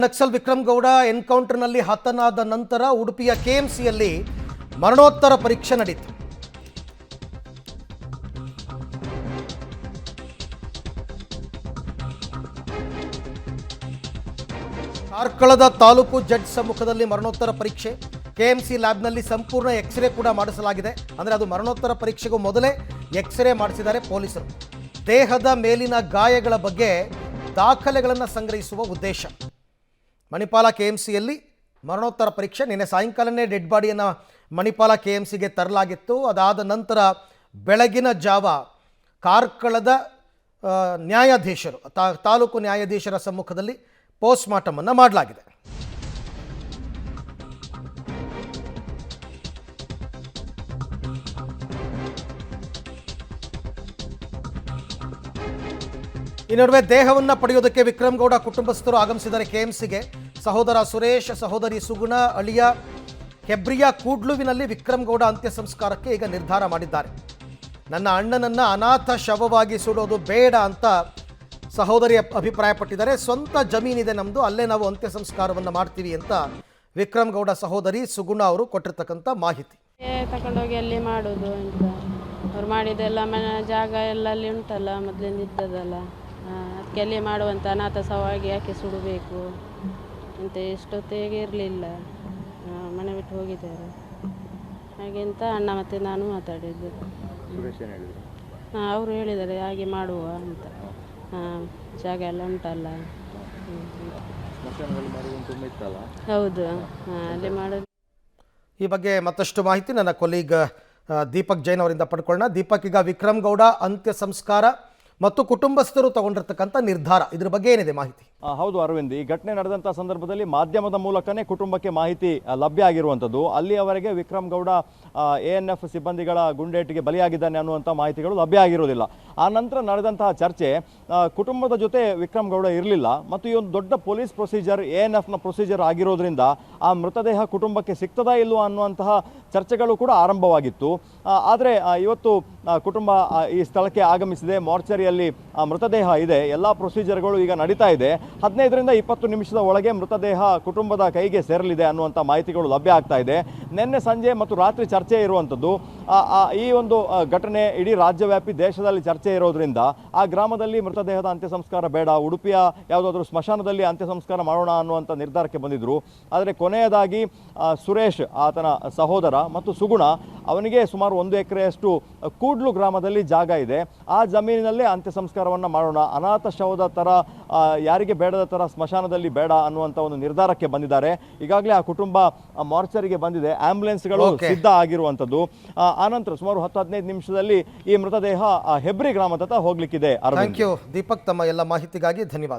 ನಕ್ಸಲ್ ವಿಕ್ರಮ್ ಗೌಡ ಎನ್ಕೌಂಟರ್ನಲ್ಲಿ ಹತನಾದ ನಂತರ ಉಡುಪಿಯ ಕೆಎಂಸಿಯಲ್ಲಿ ಮರಣೋತ್ತರ ಪರೀಕ್ಷೆ ನಡೆಯಿತು. ಕಾರ್ಕಳದ ತಾಲೂಕು ಜಡ್ಜ್ ಸಮ್ಮುಖದಲ್ಲಿ ಮರಣೋತ್ತರ ಪರೀಕ್ಷೆ. ಕೆಎಂಸಿ ಲ್ಯಾಬ್ನಲ್ಲಿ ಸಂಪೂರ್ಣ ಎಕ್ಸ್ರೇ ಕೂಡ ಮಾಡಿಸಲಾಗಿದೆ. ಅಂದರೆ ಅದು ಮರಣೋತ್ತರ ಪರೀಕ್ಷೆಗೂ ಮೊದಲೇ ಎಕ್ಸ್ರೇ ಮಾಡಿಸಿದ್ದಾರೆ ಪೊಲೀಸರು. ದೇಹದ ಮೇಲಿನ ಗಾಯಗಳ ಬಗ್ಗೆ ದಾಖಲೆಗಳನ್ನು ಸಂಗ್ರಹಿಸುವ ಉದ್ದೇಶ. ಮಣಿಪಾಲ ಕೆಎಂಸಿಯಲ್ಲಿ ಮರಣೋತ್ತರ ಪರೀಕ್ಷೆ. ನಿನ್ನೆ ಸಾಯಂಕಾಲನೇ ಡೆಡ್ ಬಾಡಿಯನ್ನು ಮಣಿಪಾಲ ಕೆಎಂಸಿಗೆ ತರಲಾಗಿತ್ತು. ಅದಾದ ನಂತರ ಬೆಳಗಿನ ಜಾವ ಕಾರ್ಕಳದ ನ್ಯಾಯಾಧೀಶರು ತಾಲೂಕು ನ್ಯಾಯಾಧೀಶರ ಸಮ್ಮುಖದಲ್ಲಿ ಪೋಸ್ಟ್ಮಾರ್ಟಮ್ ಅನ್ನು ಮಾಡಲಾಗಿದೆ. ಈ ನಡುವೆ ದೇಹವನ್ನು ಪಡೆಯೋದಕ್ಕೆ ವಿಕ್ರಮ್ ಗೌಡ ಕುಟುಂಬಸ್ಥರು ಆಗಮಿಸಿದ್ದಾರೆ ಕೆಎಂಸಿಗೆ. ಸಹೋದರ ಸುರೇಶ್, ಸಹೋದರಿ ಸುಗುಣ, ಅಳಿಯ ಹೆಬ್ರಿಯ ಕೂಡ್ಲುವಿನಲ್ಲಿ ವಿಕ್ರಮ್ ಗೌಡ ಅಂತ್ಯ ಸಂಸ್ಕಾರಕ್ಕೆ ಈಗ ನಿರ್ಧಾರ ಮಾಡಿದ್ದಾರೆ. ನನ್ನ ಅಣ್ಣನನ್ನು ಅನಾಥ ಶವವಾಗಿ ಸುಡೋದು ಬೇಡ ಅಂತ ಸಹೋದರಿ ಅಭಿಪ್ರಾಯಪಟ್ಟಿದ್ದಾರೆ. ಸ್ವಂತ ಜಮೀನಿದೆ ನಮ್ಮದು, ಅಲ್ಲೇ ನಾವು ಅಂತ್ಯ ಸಂಸ್ಕಾರವನ್ನು ಮಾಡ್ತೀವಿ ಅಂತ ವಿಕ್ರಮ್ ಗೌಡ ಸಹೋದರಿ ಸುಗುಣ ಅವರು ಕೊಟ್ಟಿರ್ತಕ್ಕಂಥ ಮಾಹಿತಿ. ತಗೊಂಡೋಗಿ ಅಲ್ಲಿ ಮಾಡೋದು ಅಂತ ಅವ್ರು ಮಾಡಿದೆಲ್ಲ ಮನೆ ಜಾಗ ಎಲ್ಲ ಅಲ್ಲಿ ಉಂಟಲ್ಲ, ಮೊದಲಿಂದ ಇದ್ದದಲ್ಲ, ಅದಕ್ಕೆ ಅಲ್ಲಿ ಮಾಡುವಂಥ ಅನಾಥ ಶವವಾಗಿ ಯಾಕೆ ಸುಡಬೇಕು ಅಂತ ಎಷ್ಟೊತ್ತಿಗೆ ಇರಲಿಲ್ಲ, ಮನೆ ಬಿಟ್ಟು ಹೋಗಿದ್ದಾರೆ ಹಾಗೆ ಅಂತ ಅಣ್ಣ ಮತ್ತು ನಾನು ಮಾತಾಡಿದ್ದು. ಅವರು ಹೇಳಿದ್ದಾರೆ ಹಾಗೆ ಮಾಡುವ ಅಂತ, ಜಾಗ ಎಲ್ಲ ಉಂಟಲ್ಲ. ಹೌದು, ಅಲ್ಲಿ ಮಾಡೋದು. ಈ ಬಗ್ಗೆ ಮತ್ತಷ್ಟು ಮಾಹಿತಿ ನನ್ನ ಕೊಲೀಗ್ ದೀಪಕ್ ಜೈನ್ ಅವರಿಂದ ಪಡ್ಕೊಳ್ಳೋಣ. ದೀಪಕ್, ಈಗ ವಿಕ್ರಮ್ ಗೌಡ ಅಂತ್ಯ ಸಂಸ್ಕಾರ ಮತ್ತು ಕುಟುಂಬಸ್ಥರು ತಗೊಂಡಿರ್ತಕ್ಕಂಥ ನಿರ್ಧಾರ, ಇದ್ರ ಬಗ್ಗೆ ಏನಿದೆ ಮಾಹಿತಿ? ಹೌದು ಅರವಿಂದ್, ಈ ಘಟನೆ ನಡೆದಂಥ ಸಂದರ್ಭದಲ್ಲಿ ಮಾಧ್ಯಮದ ಮೂಲಕನೇ ಕುಟುಂಬಕ್ಕೆ ಮಾಹಿತಿ ಲಭ್ಯ ಆಗಿರುವಂಥದ್ದು. ಅಲ್ಲಿಯವರೆಗೆ ವಿಕ್ರಮ್ ಗೌಡ ANF ಸಿಬ್ಬಂದಿಗಳ ಗುಂಡೇಟಿಗೆ ಬಲಿಯಾಗಿದ್ದಾನೆ ಅನ್ನುವಂಥ ಮಾಹಿತಿಗಳು ಲಭ್ಯ ಆಗಿರೋದಿಲ್ಲ. ಆ ನಂತರ ನಡೆದಂತಹ ಚರ್ಚೆ, ಕುಟುಂಬದ ಜೊತೆ ವಿಕ್ರಮ್ ಗೌಡ ಇರಲಿಲ್ಲ ಮತ್ತು ಈ ಒಂದು ದೊಡ್ಡ ಪೊಲೀಸ್ ಪ್ರೊಸೀಜರ್ ANFನ ಪ್ರೊಸೀಜರ್ ಆಗಿರೋದ್ರಿಂದ ಆ ಮೃತದೇಹ ಕುಟುಂಬಕ್ಕೆ ಸಿಗ್ತದಾ ಇಲ್ವೋ ಅನ್ನುವಂತಹ ಚರ್ಚೆಗಳು ಕೂಡ ಆರಂಭವಾಗಿತ್ತು. ಆದರೆ ಇವತ್ತು ಕುಟುಂಬ ಈ ಸ್ಥಳಕ್ಕೆ ಆಗಮಿಸಿದೆ. ಮಾರ್ಚರಿಯಲ್ಲಿ ಮೃತದೇಹ ಇದೆ, ಎಲ್ಲ ಪ್ರೊಸೀಜರ್ಗಳು ಈಗ ನಡೀತಾ ಇದೆ. 15ರಿಂದ 20 ನಿಮಿಷದ ಒಳಗೆ ಮೃತದೇಹ ಕುಟುಂಬದ ಕೈಗೆ ಸೇರಲಿದೆ ಅನ್ನುವಂಥ ಮಾಹಿತಿಗಳು ಲಭ್ಯ ಆಗ್ತಾ ಇದೆ. ನಿನ್ನೆ ಸಂಜೆ ಮತ್ತು ರಾತ್ರಿ ಚರ್ಚೆ ಇರುವಂಥದ್ದು. ಈ ಒಂದು ಘಟನೆ ಇಡೀ ರಾಜ್ಯವ್ಯಾಪಿ ದೇಶದಲ್ಲಿ ಚರ್ಚೆ ಇರೋದ್ರಿಂದ ಆ ಗ್ರಾಮದಲ್ಲಿ ಮೃತದೇಹದ ಅಂತ್ಯ ಸಂಸ್ಕಾರ ಬೇಡ, ಉಡುಪಿಯ ಯಾವುದಾದ್ರೂ ಸ್ಮಶಾನದಲ್ಲಿ ಅಂತ್ಯ ಸಂಸ್ಕಾರ ಮಾಡೋಣ ಅನ್ನುವಂಥ ನಿರ್ಧಾರಕ್ಕೆ ಬಂದಿದ್ದರು. ಆದರೆ ಕೊನೆಯದಾಗಿ ಸುರೇಶ್, ಆತನ ಸಹೋದರ, ಮತ್ತು ಸುಗುಣ, ಅವನಿಗೆ ಸುಮಾರು 1 ಎಕರೆಯಷ್ಟು ಕೂಡ್ಲು ಗ್ರಾಮದಲ್ಲಿ ಜಾಗ ಇದೆ, ಆ ಜಮೀನಿನಲ್ಲೇ ಅಂತ್ಯ ಸಂಸ್ಕಾರವನ್ನು ಮಾಡೋಣ, ಅನಾಥ ಶವದ ಥರ ಯಾರಿಗೆ ಬೇಡದ ಥರ ಸ್ಮಶಾನದಲ್ಲಿ ಬೇಡ ಅನ್ನುವಂಥ ಒಂದು ನಿರ್ಧಾರಕ್ಕೆ ಬಂದಿದ್ದಾರೆ. ಈಗಾಗಲೇ ಆ ಕುಟುಂಬ ಮಾರ್ಚರಿಗೆ ಬಂದಿದೆ, ಆಂಬ್ಯುಲೆನ್ಸ್ಗಳು ಸಿದ್ಧ ಆಗಿರುವಂಥದ್ದು. ಆನಂತರ ಸುಮಾರು 10-15 ನಿಮಿಷದಲ್ಲಿ ಈ ಮೃತದೇಹ ಹೆಬ್ರಿ ಗ್ರಾಮದತ್ತ ಹೋಗ್ಲಿಕ್ಕಿದೆ. ಥ್ಯಾಂಕ್ ಯು ದೀಪಕ್, ತಮ್ಮ ಎಲ್ಲ ಮಾಹಿತಿಗಾಗಿ ಧನ್ಯವಾದ.